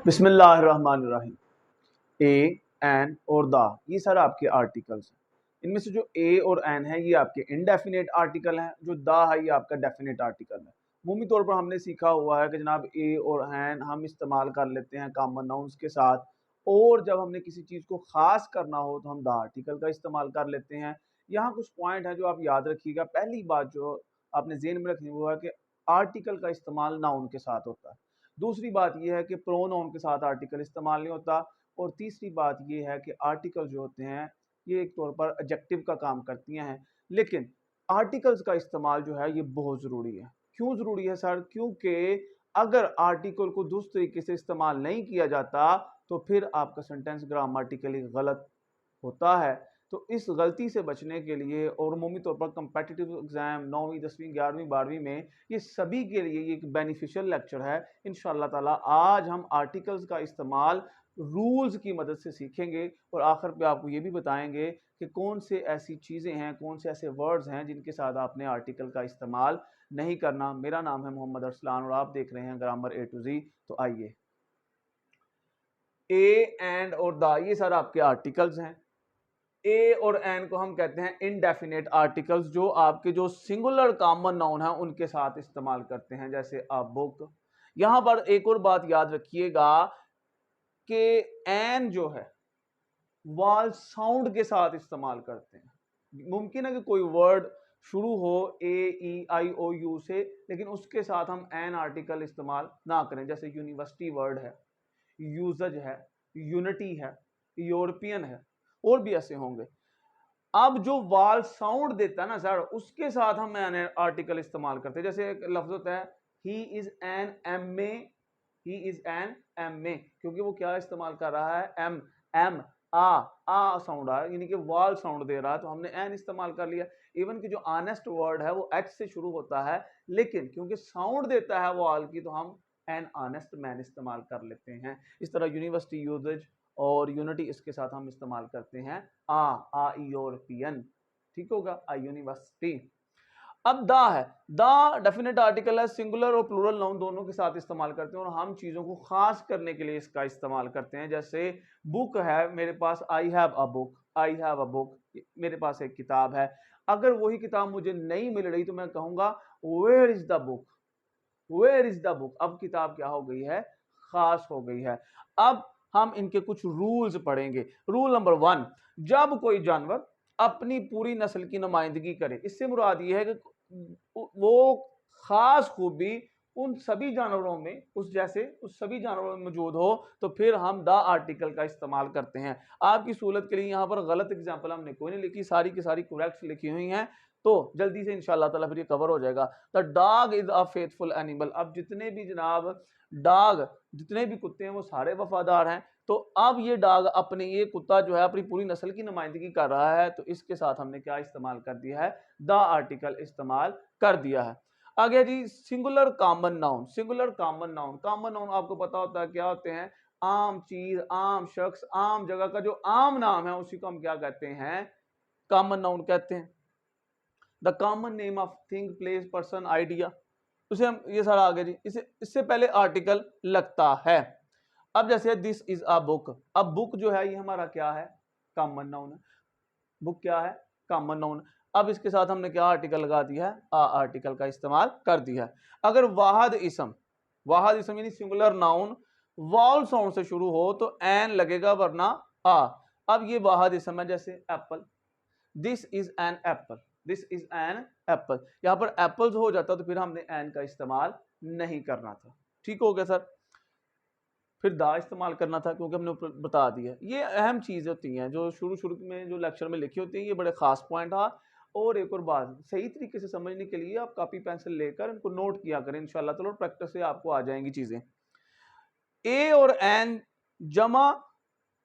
बिस्मिल्लाहिर्रहमानिर्रहीम। ए, एन और द, ये सारे आपके आर्टिकल्स हैं। इनमें से जो ए और एन है ये आपके इनडेफिनेट आर्टिकल हैं, जो द है ये आपका डेफिनेट आर्टिकल है। अमूमी तौर पर हमने सीखा हुआ है कि जनाब ए और एन हम इस्तेमाल कर लेते हैं कॉमन नाउन्स के साथ, और जब हमने किसी चीज़ को ख़ास करना हो तो हम द आर्टिकल का इस्तेमाल कर लेते हैं। यहाँ कुछ पॉइंट है जो आप याद रखिएगा। पहली बात जो आपने ज़हन में रखनी वो है कि आर्टिकल का इस्तेमाल नाउन के साथ होता है। दूसरी बात यह है कि प्रोनाउन के साथ आर्टिकल इस्तेमाल नहीं होता। और तीसरी बात यह है कि आर्टिकल जो होते हैं ये एक तौर पर एडजेक्टिव का काम करती हैं, लेकिन आर्टिकल्स का इस्तेमाल जो है ये बहुत ज़रूरी है। क्यों ज़रूरी है सर? क्योंकि अगर आर्टिकल को दुरुस्त तरीके से इस्तेमाल नहीं किया जाता तो फिर आपका सेंटेंस ग्रामेटिकली गलत होता है। तो इस गलती से बचने के लिए और अमूमी तौर पर कम्पिटिटिव एग्जाम 9वीं 10वीं 11वीं 12वीं में ये सभी के लिए ये एक बेनिफिशियल लेक्चर है। इंशाल्लाह ताला आज हम आर्टिकल्स का इस्तेमाल रूल्स की मदद से सीखेंगे और आखिर पे आपको ये भी बताएंगे कि कौन से ऐसी चीज़ें हैं, कौन से ऐसे वर्ड्स हैं जिनके साथ आपने आर्टिकल का इस्तेमाल नहीं करना। मेरा नाम है मोहम्मद अरसलान और आप देख रहे हैं ग्रामर ए टू जी। तो आइए, ए, एंड और द, ये सारे आपके आर्टिकल्स हैं। ए और एन को हम कहते हैं इनडेफिनेट आर्टिकल्स, जो आपके जो सिंगुलर कॉमन नाउन है उनके साथ इस्तेमाल करते हैं, जैसे अ बुक। यहां पर एक और बात याद रखिएगा कि एन जो है वाल साउंड के साथ इस्तेमाल करते हैं। मुमकिन है कि कोई वर्ड शुरू हो ए ई आई ओ यू से, लेकिन उसके साथ हम एन आर्टिकल इस्तेमाल ना करें। जैसे यूनिवर्सिटी वर्ड है, यूजज है, यूनिटी है, यूरोपियन है, और भी ऐसे होंगे। अब जो वाल साउंड देता है ना सर, उसके साथ हम एन आर्टिकल इस्तेमाल करते हैं। जैसे एक लफ्ज होता है he is an M A, he is an M A, क्योंकि वो क्या इस्तेमाल कर रहा है? एम, एम, आ साउंड आ, यानी कि वाल साउंड दे रहा है, तो हमने एन इस्तेमाल कर लिया। इवन कि जो ऑनेस्ट वर्ड है वो एच से शुरू होता है, लेकिन क्योंकि साउंड देता है वाल की तो हम एन ऑनेस्ट मैन इस्तेमाल कर लेते हैं। इस तरह यूनिवर्सिटी यूजेज और यूनिटी इसके साथ हम इस्तेमाल करते हैं आ यूरोपियन, ठीक होगा, आ यूनिवर्सिटी। अब द है, द डेफिनेट आर्टिकल है, सिंगुलर और प्लूरल नाउन दोनों के साथ इस्तेमाल करते हैं और हम चीजों को खास करने के लिए इसका इस्तेमाल करते हैं। जैसे बुक है मेरे पास, I have a book, I have a book, मेरे पास एक किताब है। अगर वही किताब मुझे नहीं मिल रही तो मैं कहूंगा where is the book, where is the book. अब किताब क्या हो गई है? खास हो गई है। अब हम इनके कुछ रूल्स पढ़ेंगे। रूल नंबर 1, जब कोई जानवर अपनी पूरी नस्ल की नुमाइंदगी करे, इससे मुराद ये है कि वो खास खूबी उन सभी जानवरों में उस जैसे उस सभी जानवरों में मौजूद हो, तो फिर हम द आर्टिकल का इस्तेमाल करते हैं। आपकी सहूलत के लिए यहाँ पर गलत एग्जाम्पल हमने कोई नहीं लिखी, सारी की सारी करेक्ट लिखी हुई हैं, तो जल्दी से इंशाल्लाह ताला फिर ये कवर हो जाएगा। The dog is a faithful animal. अब जितने भी जनाब डॉग, जितने भी कुत्ते हैं वो सारे वफादार हैं। तो अब ये डॉग अपने, ये कुत्ता जो है अपनी पूरी नस्ल की नुमाइंदगी कर रहा है, तो इसके साथ हमने क्या इस्तेमाल कर दिया है? द आर्टिकल इस्तेमाल कर दिया है। आगे जी, singular common noun. Singular common noun, common noun आपको पता होता है क्या होते हैं? आम चीज, आम शख्स, आम जगह का जो आम नाम है उसी को हम क्या कहते हैं? कॉमन नाउन कहते हैं। The common name of thing, place, person, idea, उसे हम, ये सारा आगे जी, इससे पहले आर्टिकल लगता है। अब जैसे दिस इज अ बुक, अब बुक जो है ये हमारा क्या है? कॉमन नाउन है। बुक क्या है? Common noun. अब इसके साथ हमने क्या आर्टिकल लगा दिया है? आ आर्टिकल का इस्तेमाल कर दिया है। अगर वाहद इसम, वाहद इसम यानी सिंगुलर नाउन वाल साउंड से शुरू हो तो एन लगेगा वरना आ। अब ये वाहद इसम है, जैसे Apple, this is an apple, this is an apple. यहां पर एप्पल्स हो जाता तो फिर हमने एन का इस्तेमाल नहीं करना था। ठीक हो गया सर? फिर दा इस्तेमाल करना था क्योंकि हमने ऊपर बता दिया। ये अहम चीज़ें होती हैं जो शुरू शुरू में जो लेक्चर में लिखी होती हैं, ये बड़े खास पॉइंट था। और एक और बात, सही तरीके से समझने के लिए आप कॉपी पेंसिल लेकर इनको नोट किया करें, इंशाल्लाह ताला प्रैक्टिस से आपको आ जाएंगी चीज़ें। ए और एन जमा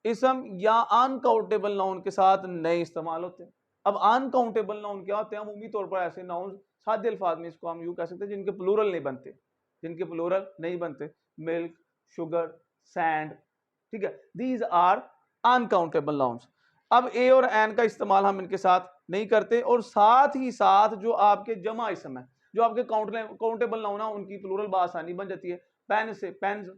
इसम या अनकाउंटेबल नाउन के साथ नहीं इस्तेमाल होते। अब अनकाउंटेबल नाउन क्या होते हैं? अमूमी तौर पर ऐसे नाउन, सादे अल्फाज में इसको हम यूं कह सकते हैं, जिनके प्लूरल नहीं बनते, जिनके प्लूरल नहीं बनते। मिल्क, शुगर, सैंड, ठीक है, दीज आर अनकाउंटेबल नाउन्स। अब ए और एन का इस्तेमाल हम इनके साथ नहीं करते, और साथ ही साथ जो आपके जमा इसम है, जो आपके काउंटेबल नाउन है, उनकी प्लूरल बासानी बन जाती है। पेन से पेन्स,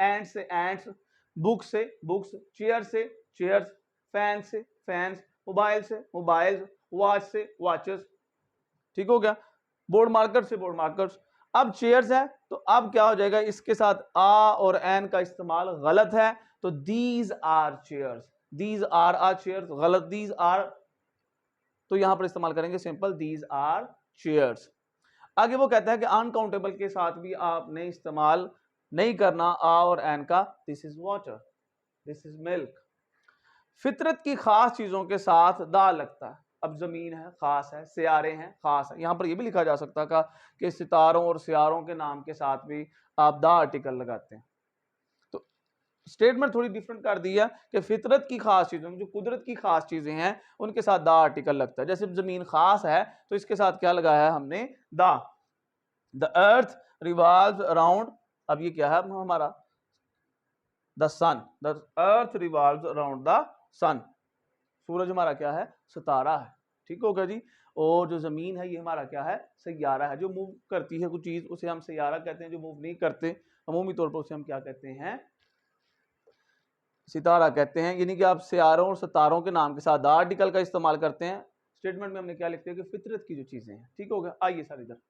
एंड से एंड्स, बुक से बुक्स, चेयर से चेयर्स, फैन से फैंस, मोबाइल से मोबाइल्स, वॉच से वॉचेस। ठीक हो गया। बोर्ड मार्कर से बोर्ड मार्कर्स। अब चेयर्स है तो अब क्या हो जाएगा, इसके साथ आ और एन का इस्तेमाल गलत है, तो these are chairs, these are chairs गलत, दीज आर, तो यहां पर इस्तेमाल करेंगे सिंपल दीज आर चेयर्स। आगे वो कहता है कि अनकाउंटेबल के साथ भी आपने इस्तेमाल नहीं करना आ और एन का, this is water, this is milk. फितरत की खास चीजों के साथ दा लगता है। अब जमीन है खास है, सियारे हैं खास है, यहां पर यह भी लिखा जा सकता था कि सितारों और सियारों के नाम के साथ भी आप दा आर्टिकल लगाते हैं। तो स्टेटमेंट थोड़ी डिफरेंट कर दी है कि फितरत की खास चीजों, जो कुदरत की खास चीजें हैं उनके साथ दा आर्टिकल लगता है। जैसे जमीन खास है तो इसके साथ क्या लगाया है हमने, दा। द अर्थ रिवॉल्व्स अराउंड, अब ये क्या है हमारा, the sun, the earth revolves around the sun, सूरज हमारा क्या है, सितारा है। ठीक होगा जी। और जो जमीन है ये हमारा क्या है, सैयारा है। जो मूव करती है कुछ चीज उसे हम सैयारा कहते हैं, जो मूव नहीं करते अमूमी तौर पर उसे हम क्या कहते हैं, सितारा कहते हैं। यानी कि आप सियारों और सितारों के नाम के साथ द आर्टिकल का इस्तेमाल करते हैं। स्टेटमेंट में हमने क्या लिखते हैं कि फितरत की जो चीजें हैं। ठीक हो गया। आइए सर इधर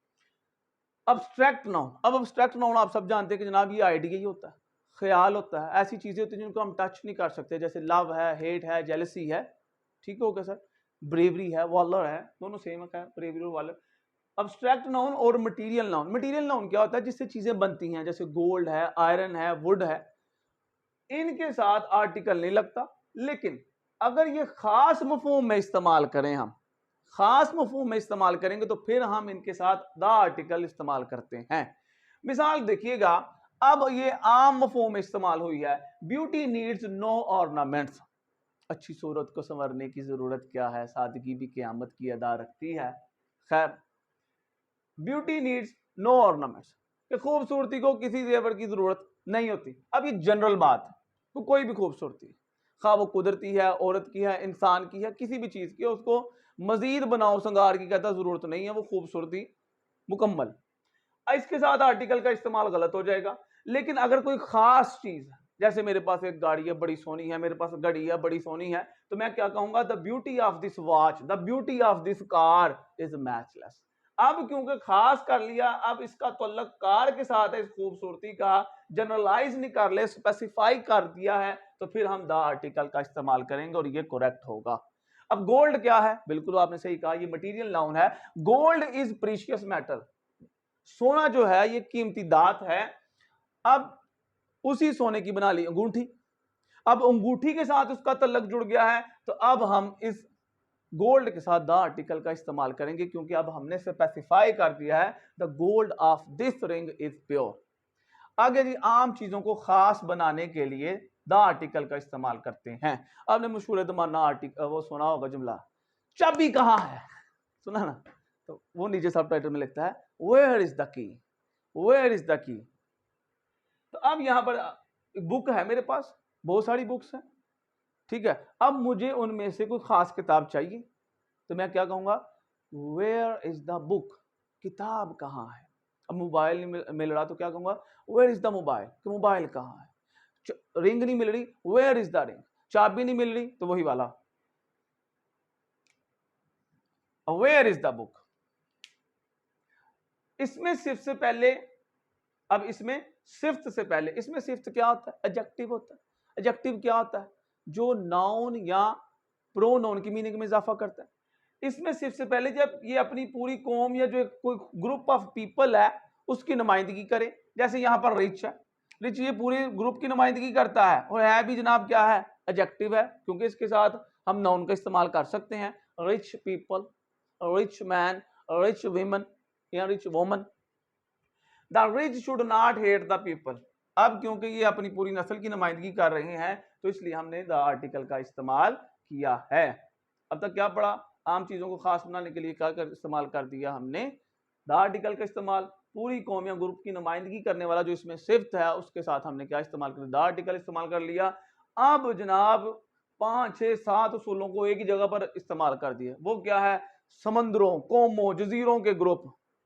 अब्स्ट्रैक्ट नाउन। अब अब्स्ट्रैक्ट नाउन आप सब जानते हैं कि जनाब ये आइडिया ही होता है, ख्याल होता है, ऐसी चीजें होती हैं जिनको हम टच नहीं कर सकते, जैसे लव है, हेट है, जेलसी है। ठीक हो गया सर। ब्रेवरी है, वॉलर है, दोनों सेम है, ब्रेवरी और वॉलर। अब्स्ट्रैक्ट नाउन और मटेरियल नाउन। मटेरियल नाउन क्या होता है, जिससे चीजें बनती हैं, जैसे गोल्ड है, आयरन है, वुड है, इनके साथ आर्टिकल नहीं लगता। लेकिन अगर ये खास मफहूम में इस्तेमाल करें, हम खास मफहूम में इस्तेमाल करेंगे तो फिर हम इनके साथ द आर्टिकल इस्तेमाल करते हैं। मिसाल देखिएगा, अब ये आम मफहूम में इस्तेमाल हुई है, ब्यूटी नीड्स नो ऑर्नामेंट्स। अच्छी सूरत को संवरने की जरूरत क्या है, सादगी भी क़यामत की अदा रखती है। खैर, ब्यूटी नीड्स नो ऑर्नामेंट्स, कि खूबसूरती को किसी जेवर की जरूरत नहीं होती। अब ये जनरल बात है, तो कोई भी खूबसूरती, खा वो कुदरती है, औरत की है, इंसान की है, किसी भी चीज की, उसको मजीद बनाओ संगार की कहता जरूरत नहीं है, वो खूबसूरती मुकम्मल। इसके साथ आर्टिकल का इस्तेमाल गलत हो जाएगा। लेकिन अगर कोई खास चीज है, जैसे मेरे पास एक गाड़ी है बड़ी सोनी है, मेरे पास घड़ी है बड़ी सोनी है, तो मैं क्या कहूंगा, the beauty of this watch, the beauty of this car is matchless. अब क्योंकि खास कर लिया, अब इसका तल्लुक कार के साथ है, इस खूबसूरती का जनरलाइज नहीं कर ले, स्पेसिफाई कर दिया है, तो फिर हम द आर्टिकल का इस्तेमाल करेंगे और ये करेक्ट होगा। अब गोल्ड क्या है, बिल्कुल आपने सही कहा, ये मटेरियल नाउन है। गोल्ड इज प्रीशियस मेटल, सोना जो है ये कीमती धात है। अब उसी सोने की बना ली अंगूठी, अब अंगूठी के साथ उसका तल्लक जुड़ गया है, तो अब हम इस गोल्ड के साथ द आर्टिकल का इस्तेमाल करेंगे, क्योंकि अब हमने स्पेसिफाई कर दिया है the gold of this ring is pure. आगे जी, आम चीजों को खास बनाने के लिए द आर्टिकल का इस्तेमाल करते हैं। आपने मशहूर जमाना आर्टिकल वो सुना होगा, जुमला चाबी कहाँ है, सुना ना, तो वो नीचे सबटाइटल में लिखता है where is the key, where is the key. तो अब यहां पर बुक है मेरे पास, बहुत सारी बुक्स हैं, ठीक है। अब मुझे उनमें से कोई खास किताब चाहिए, तो मैं क्या कहूंगा, वेयर इज द बुक, किताब कहाँ है। अब मोबाइल नहीं मिल रहा तो क्या कहूंगा, वेयर इज द मोबाइल, कि मोबाइल कहाँ है। रिंग नहीं मिल रही, वेयर इज द रिंग। चाबी नहीं मिल रही तो वही वाला, वेयर इज द बुक। इसमें सिर्फ से पहले, अब इसमें सिफ्त से पहले, इसमें सिफ्त क्या होता है, एडजेक्टिव होता है। एडजेक्टिव क्या होता है, जो नाउन या प्रोनाउन की मीनिंग में इजाफा करता है। इसमें सिर्फ से पहले जब ये अपनी पूरी कौम या जो कोई ग्रुप ऑफ पीपल है उसकी नुमाइंदगी करे, जैसे यहां पर रिच है, रिच ये पूरे ग्रुप की नुमाइंदगी करता है, और है भी जनाब क्या है, एडजेक्टिव है, क्योंकि इसके साथ हम नाउन का इस्तेमाल कर सकते हैं। Rich people, rich man, rich women या rich woman. The rich should not hate the people. अब क्योंकि ये अपनी पूरी नस्ल की नुमाइंदगी कर रहे हैं तो इसलिए हमने द आर्टिकल का इस्तेमाल किया है। अब तक क्या पढ़ा, आम चीजों को खास बनाने के लिए क्या इस्तेमाल कर दिया हमने, द आर्टिकल का इस्तेमाल। पूरी कौम या ग्रुप की नुमाइंदगी करने वाला जो इसमें सिफ्त है उसके साथ हमने क्या इस्तेमाल कर दिया, द आर्टिकल इस्तेमाल कर लिया। अब जनाब 5, 6, 7 उसूलों को एक ही जगह पर इस्तेमाल कर दिए। वो क्या है, समंदरों, कौमों, जजीरों के ग्रुप,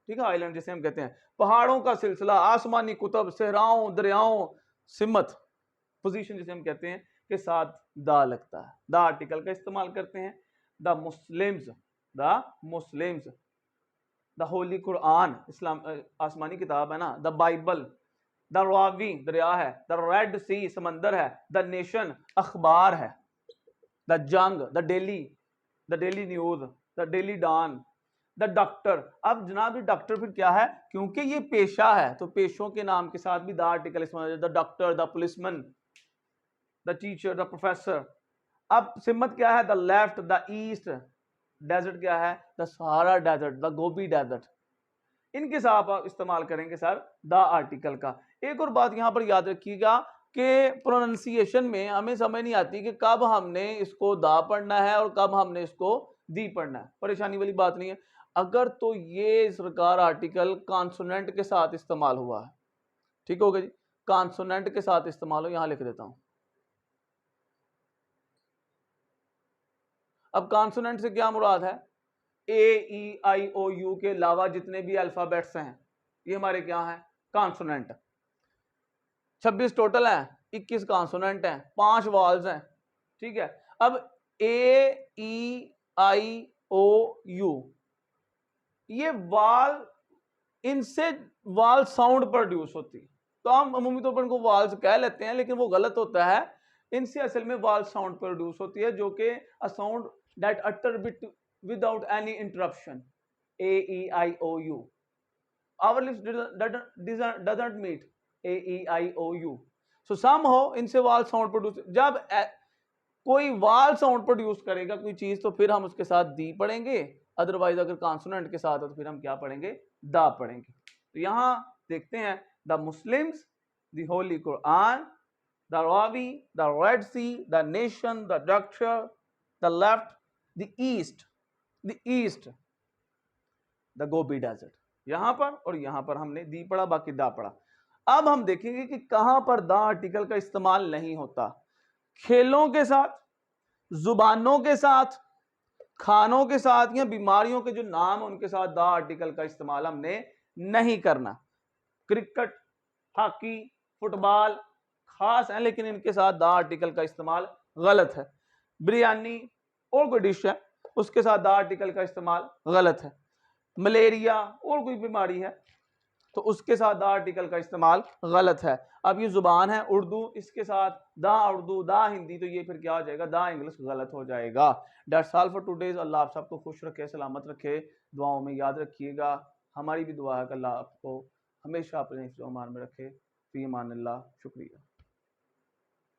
ठीक है, आइलैंड जिसे हम कहते हैं, पहाड़ों का सिलसिला, आसमानी कुतब, सहराओं, दरियाओं, सिमत पोजीशन जिसे हम कहते हैं के साथ दा लगता है, द आर्टिकल का इस्तेमाल करते हैं। The Muslims, the Muslims, the Holi Quran, इस्लाम आसमानी किताब है ना, द बाइबल, द रावी दरिया है, द रेड सी समंदर है, द नेशन अखबार है, the Jang, the Daily News, the Daily Dawn, the doctor. अब जनाब ये डॉक्टर फिर क्या है, क्योंकि ये पेशा है तो पेशों के नाम के साथ भी द आर्टिकल इस्तेमाल, the doctor, the policeman, the teacher, the professor. अब सिमत क्या है, the left, the east, desert क्या है, the Sahara desert, the Gobi desert. इनके साथ आप इस्तेमाल करेंगे सर द आर्टिकल का। एक और बात यहां पर याद रखिएगा कि प्रोनाउंसिएशन में हमें समझ नहीं आती कि कब हमने इसको दा पढ़ना है और कब हमने इसको दी पढ़ना है। परेशानी वाली बात नहीं है। अगर तो ये सरकार आर्टिकल कॉन्सोनेंट के साथ इस्तेमाल हुआ है, ठीक होगा जी, कॉन्सोनेंट के साथ इस्तेमाल हो, यहां लिख देता हूं। अब कॉन्सोनेंट से क्या मुराद है, ए ई आई ओ यू के अलावा जितने भी अल्फाबेट्स हैं ये हमारे क्या हैं, कॉन्सोनेंट। 26 टोटल है, 21 कॉन्सोनेंट हैं, 5 वॉल्स हैं, ठीक है। अब ए ई आई ओ यू ये वाल, इनसे वाल साउंड प्रोड्यूस होती, तो हम अमूमी तौर पर इनको वाल्स कह लेते हैं लेकिन वो गलत होता है। इनसे असल में वाल साउंड प्रोड्यूस होती है जो कि a sound that utter bit without any interruption, a e I o u, our lips doesn't meet a e I o u, so somehow इनसे वाल साउंड प्रोड्यूस, जब कोई वाल साउंड प्रोड्यूस करेगा कोई चीज तो फिर हम उसके साथ दी पढ़ेंगे, अदरवाइज अगर कॉन्सोनेंट के साथ है तो फिर हम क्या पढ़ेंगे, दा पढ़ेंगे। तो यहां देखते हैं the Muslims, the Holi Quran, the Ravi, the Red Sea, the nation, the doctor, the left, the east, the east, the Gobi desert. यहां पर और यहां पर हमने दी पढ़ा, बाकी दा पढ़ा। अब हम देखेंगे कि कहां पर दा आर्टिकल का इस्तेमाल नहीं होता। खेलों के साथ, जुबानों के साथ, खानों के साथ या बीमारियों के जो नाम है उनके साथ दा आर्टिकल का इस्तेमाल हमने नहीं करना। क्रिकेट, हॉकी, फुटबॉल खास है लेकिन इनके साथ दा आर्टिकल का इस्तेमाल गलत है। बिरयानी और कोई डिश है उसके साथ दा आर्टिकल का इस्तेमाल गलत है। मलेरिया और कोई बीमारी है तो उसके साथ दा आर्टिकल का इस्तेमाल गलत है। अब ये जुबान है उर्दू, इसके साथ दा उर्दू, दा हिंदी, तो ये फिर क्या हो जाएगा, दा इंग्लिश गलत हो जाएगा। That's all for today. अल्लाह आप सबको खुश रखे, सलामत रखे, दुआओं में याद रखिएगा। हमारी भी दुआ है कि अल्लाह आपको हमेशा अपने हिफ्ज़-ओ-अमान में रखे। फ़ी अमानिल्लाह। शुक्रिया।